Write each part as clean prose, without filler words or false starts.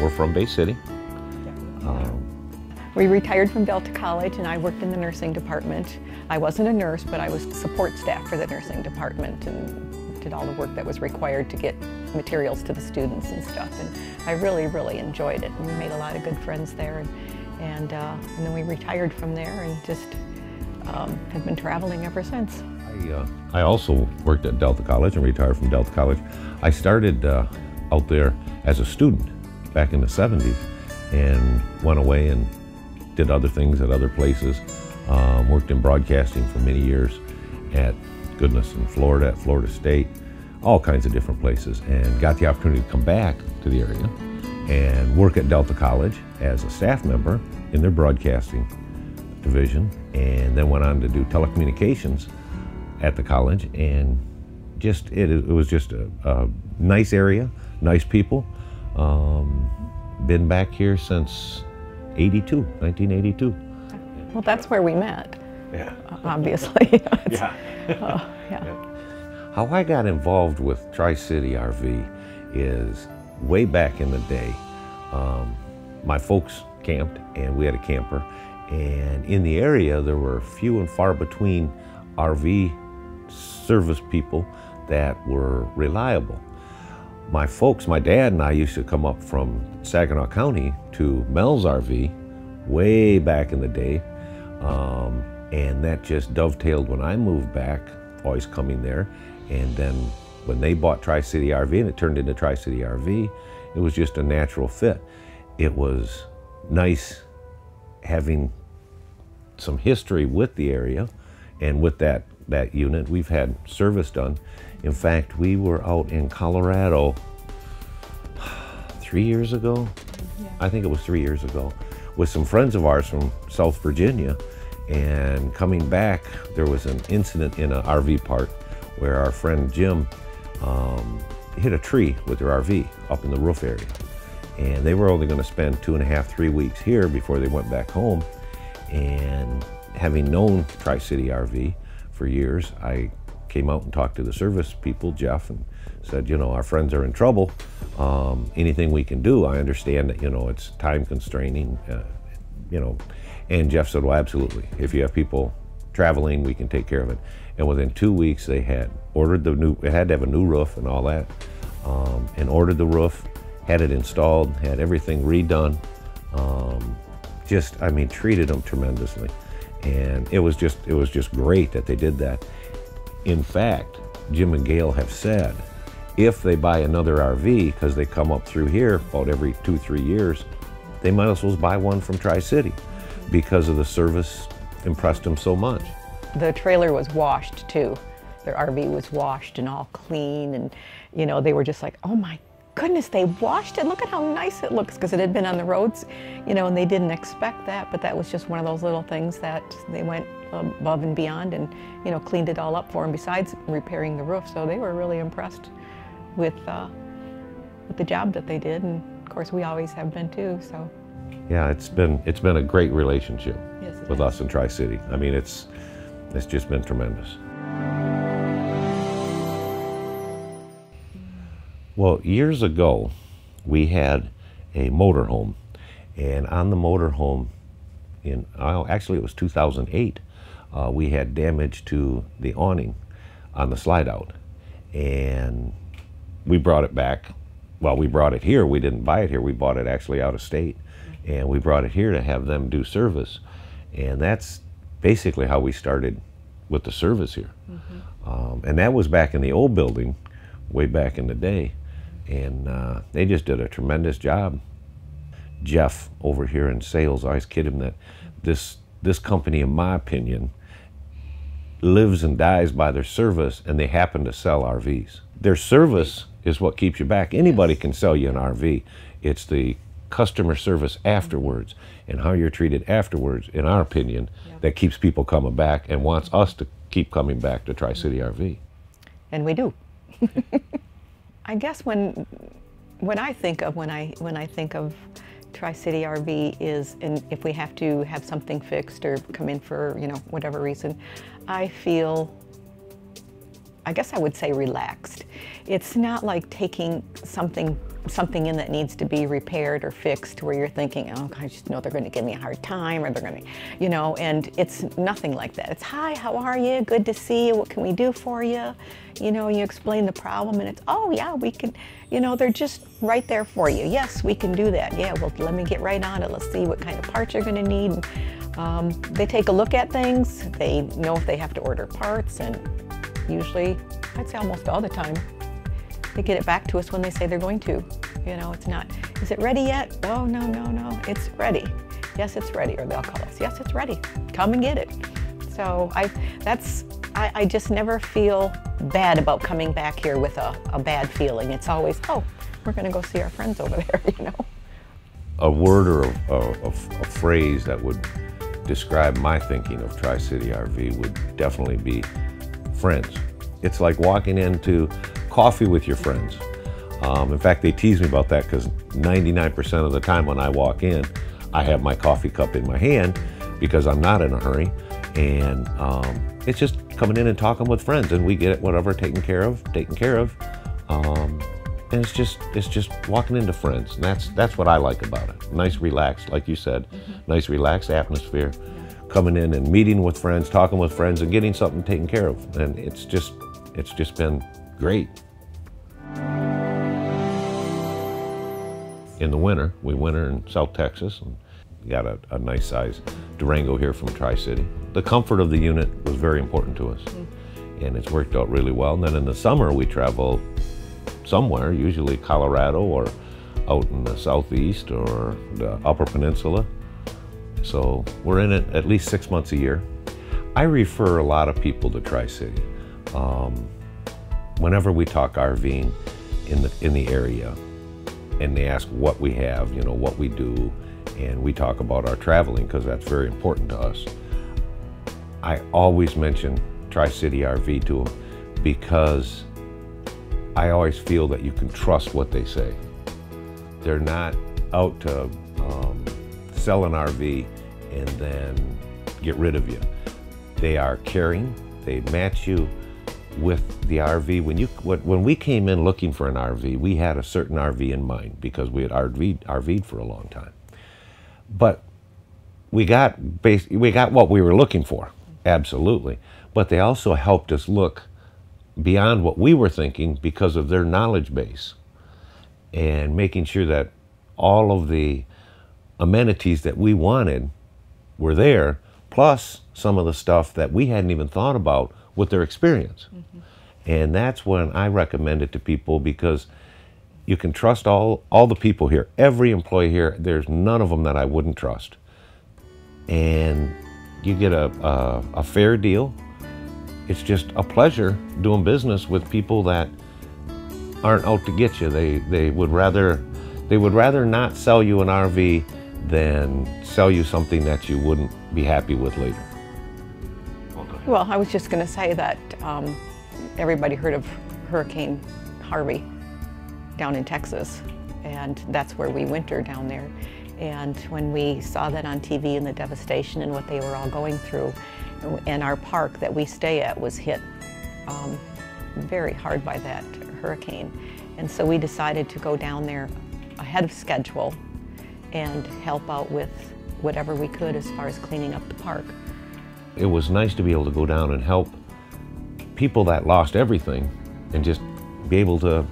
We're from Bay City. We retired from Delta College and I worked in the nursing department. I wasn't a nurse, but I was support staff for the nursing department and did all the work that was required to get materials to the students and stuff. And I really, really enjoyed it. We made a lot of good friends there. And then we retired from there and just have been traveling ever since. I also worked at Delta College and retired from Delta College. I started out there as a student back in the 70s and went away and did other things at other places. Worked in broadcasting for many years at goodness in Florida, at Florida State, all kinds of different places, and got the opportunity to come back to the area and work at Delta College as a staff member in their broadcasting division, and then went on to do telecommunications at the college. And just it was just a nice area, nice people. Been back here since 1982. Well, that's where we met. Yeah. Obviously. Yeah. Yeah. How I got involved with Tri-City RV is way back in the day. My folks camped and we had a camper, and in the area there were few and far between RV service people that were reliable. My folks, my dad and I used to come up from Saginaw County to Mel's RV way back in the day, and that just dovetailed when I moved back, always coming there. And then when they bought Tri-City RV and it turned into Tri-City RV, it was just a natural fit. It was nice having some history with the area and with that unit. We've had service done. In fact, we were out in Colorado 3 years ago. Yeah. I think it was 3 years ago, with some friends of ours from South Virginia. And coming back, there was an incident in an RV park where our friend Jim hit a tree with their RV up in the roof area. And they were only going to spend 2.5, 3 weeks here before they went back home. And having known Tri-City RV for years, I came out and talked to the service people, Jeff, and said, you know, our friends are in trouble. Anything we can do? I understand that, you know, it's time constraining, you know. And Jeff said, well, absolutely. If you have people traveling, we can take care of it. And within 2 weeks, they had ordered it had to have a new roof and all that, and ordered the roof, had it installed, had everything redone. I mean, treated them tremendously. And it was just great that they did that. In fact, Jim and Gail have said, if they buy another RV, because they come up through here about every 2-3 years, they might as well buy one from Tri-City, because of the service impressed them so much. The trailer was washed too. Their RV was washed and all clean, and you know, they were just like, oh my goodness, they washed it, look at how nice it looks, because it had been on the roads, you know, and they didn't expect that, but that was just one of those little things that they went above and beyond and, you know, cleaned it all up for them besides repairing the roof. So they were really impressed with the job that they did, and of course we always have been too. So yeah, it's been a great relationship. Yes, with us in Tri-City. I mean, it's just been tremendous. Well, years ago, we had a motorhome, and on the motorhome, actually it was 2008, we had damage to the awning on the slide out, and we brought it back. Well, we brought it here. We didn't buy it here. We bought it actually out of state, and we brought it here to have them do service, and that's basically how we started with the service here. Mm-hmm. And that was back in the old building, way back in the day. And they just did a tremendous job. Jeff over here in sales, I always kid him that this company, in my opinion, lives and dies by their service, and they happen to sell RVs. Their service is what keeps you back. Anybody can sell you an RV. It's the customer service afterwards and how you're treated afterwards, in our opinion, that keeps people coming back and wants us to keep coming back to Tri-City RV. And we do. I guess when I think of Tri-City RV is, and if we have to have something fixed or come in for, you know, whatever reason, I feel I guess I would say relaxed. It's not like taking something in that needs to be repaired or fixed where you're thinking, oh, I just know they're going to give me a hard time, or they're going to, you know, and it's nothing like that. It's, hi, how are you? Good to see you. What can we do for you? You know, you explain the problem and it's, oh yeah, we can, you know, they're just right there for you. Yes, we can do that. Yeah, well, let me get right on it. Let's see what kind of parts you're going to need. They take a look at things. They know if they have to order parts, and usually, I'd say almost all the time, they get it back to us when they say they're going to. You know, it's not, is it ready yet? Oh, no, no, no, it's ready. Yes, it's ready. Or they'll call us, yes, it's ready. Come and get it. So I just never feel bad about coming back here with a bad feeling. It's always, oh, we're going to go see our friends over there, you know. A word or a phrase that would describe my thinking of Tri-City RV would definitely be friends. It's like walking into coffee with your friends. In fact, they tease me about that because 99% of the time when I walk in, I have my coffee cup in my hand because I'm not in a hurry. And it's just coming in and talking with friends, and we get whatever taken care of. And it's just walking into friends, and that's what I like about it. Nice, relaxed, like you said, nice, relaxed atmosphere. Yeah. Coming in and meeting with friends, talking with friends, and getting something taken care of, and it's just been great. In the winter, we winter in South Texas, and we got a nice size Durango here from Tri-City. The comfort of the unit was very important to us, and it's worked out really well. And then in the summer, we travel somewhere, usually Colorado or out in the southeast or the Upper Peninsula. So we're in it at least 6 months a year. I refer a lot of people to Tri-City. Whenever we talk RVing in the area, and they ask what we have, you know, what we do, and we talk about our traveling because that's very important to us. I always mention Tri-City RV to them because I always feel that you can trust what they say. They're not out to sell an RV and then get rid of you. They are caring. They match you with the RV. When we came in looking for an RV, we had a certain RV in mind because we had RV'd for a long time. But we got what we were looking for, absolutely. But they also helped us look beyond what we were thinking because of their knowledge base, and making sure that all of the amenities that we wanted were there, plus some of the stuff that we hadn't even thought about with their experience. And that's when I recommend it to people, because you can trust all the people here. Every employee here, there's none of them that I wouldn't trust. And you get a fair deal. It's just a pleasure doing business with people that aren't out to get you. They would rather not sell you an RV than sell you something that you wouldn't be happy with later. Well, I was just going to say that everybody heard of Hurricane Harvey down in Texas, and that's where we winter down there. And when we saw that on TV and the devastation and what they were all going through, and our park that we stay at was hit very hard by that hurricane. And so we decided to go down there ahead of schedule and help out with whatever we could as far as cleaning up the park. It was nice to be able to go down and help people that lost everything, and just be able to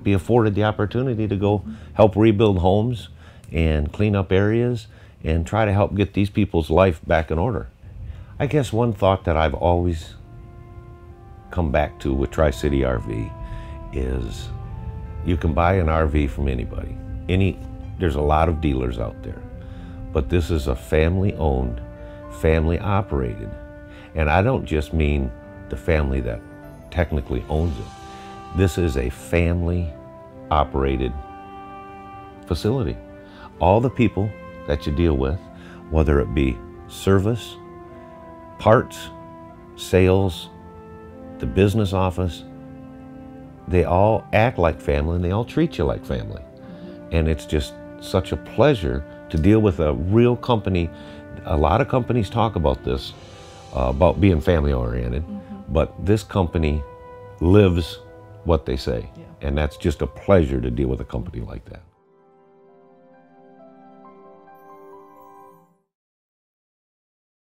be afforded the opportunity to go help rebuild homes and clean up areas and try to help get these people's life back in order. I guess one thought that I've always come back to with Tri-City RV is you can buy an RV from anybody. There's a lot of dealers out there, but this is a family-owned, family-operated, and I don't just mean the family that technically owns it. This is a family-operated facility. All the people that you deal with, whether it be service, parts, sales, the business office, they all act like family and they all treat you like family. And it's just such a pleasure to deal with a real company. A lot of companies talk about this, about being family oriented, But this company lives what they say. Yeah. And that's just a pleasure to deal with a company like that.